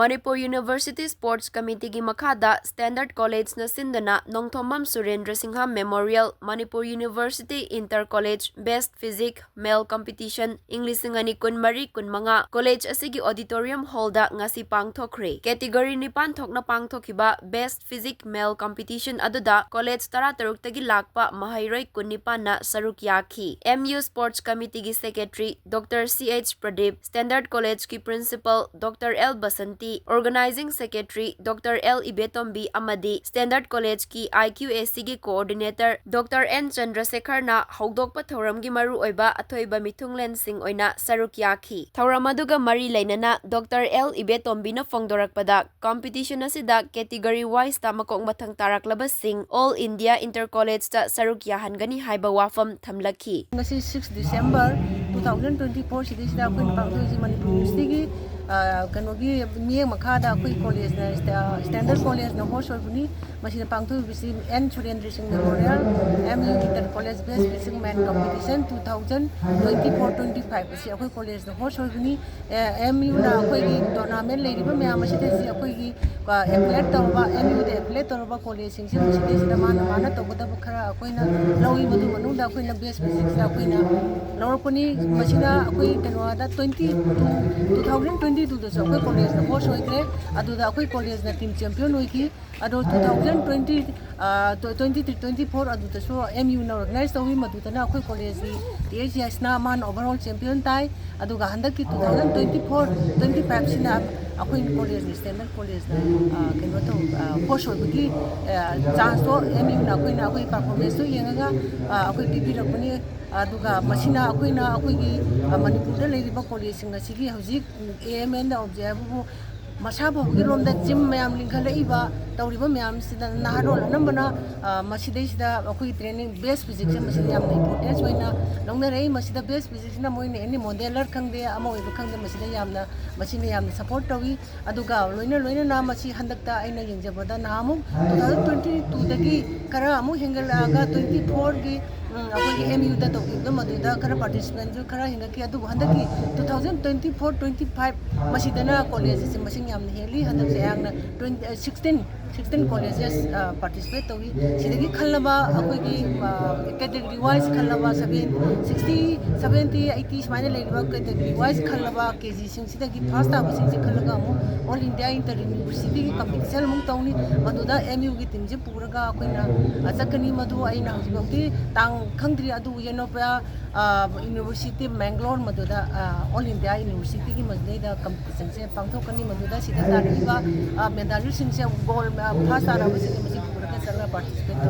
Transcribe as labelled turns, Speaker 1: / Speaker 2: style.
Speaker 1: Manipur University Sports Committee gi makhada Standard College na Shinduna Nongthombam Surendra Singh Memorial Manipur University Inter College Best Physique Male Competition English ngani kunmari kunmanga College asigi Auditorium Hall da ngasi pangthokre Category 9 thokna pangthokiba Best Physique Male Competition aduda College 13 tagi lakpa mahairoi kunnipan na saruk yaki MU Sports Committee gi Secretary Dr. CH Pradeep Standard College ki Principal Dr. L Basanti Organizing Secretary Dr. L Ibetombi Amadi Standard College ki IQAC gi Coordinator Dr. N Chandrasekhar na hawdokpa thoram gi maru oiba athoiba mithunglen sing oina saruk yaki thoram aduga mari lainana Dr. L Ibetombi na fongdorakpada competition asida category wise ta makong mathang taraklaba sing All India Inter College ta saruk yahangani haiba wafam thamlaki
Speaker 2: ngasi 6 December 2024 sidisida kuin pangthoji Manipur University gi kanogi miye makhada koi college na Standard College na host oibuni masina pangtho bisi N Surendra Singh Memorial MU Inter College Best Physique Man Competition 2024-25 bisi akoi college na host oibuni MU na akoi gi tournament leiriba myam aside si akoi gi athlete tawba MU de athlete tawba college sing si sidisida mana tawda khara akoi na lawi madu manunda akoi na best physics akoi na lorpuni masina akoi kanoda 2022 da akoi college na host oikre aduda akoi college na team champion oiki ado 2023-24 aduda so MU na organize tawi maduda na akoi college di THS na man overall champion tai aduga handaki 2024-25 sina akoi college ni Standard College na kano to host oiki chance to MU na akoi performance to yengaga akoi bibi rakuni aduga masina akoi gi Manipur da leiriba college singa sigi hojik AMN da observe masabo gi rom da gym mayam lingkhala iba tawriba mayam sida naharol nambana masidai sida akoi training base physics masina yam importance waina nongna rei masida base physics na moine any modeler khangde amoi khangde masida yamna masina yamna support tawi aduga loina na masi handakta aina yengjabada namu 2022 dagi kara amu hengalaga 24 gi akoi MU da tawibda maduda kara participant jo kara hingaki adu handaki 2024-25 masidana college si masing yamna heli handakse yangna 16 colleges participate tawi sidagi khallaba akoi gi category wise khallaba 60 70 80 smile legiba category wise khallaba kg sing sidagi first ta sing khallaga mu all India Inter University gi competition mung tawni maduda MU gi team je puraga akoina achakani madu aina hojibauti tang khangdri adu yenopya University Mangalore maduda All India University ki masdai da competition se pangthokani maduda sida tariba medal sing se gold first ara basi puraga sala participate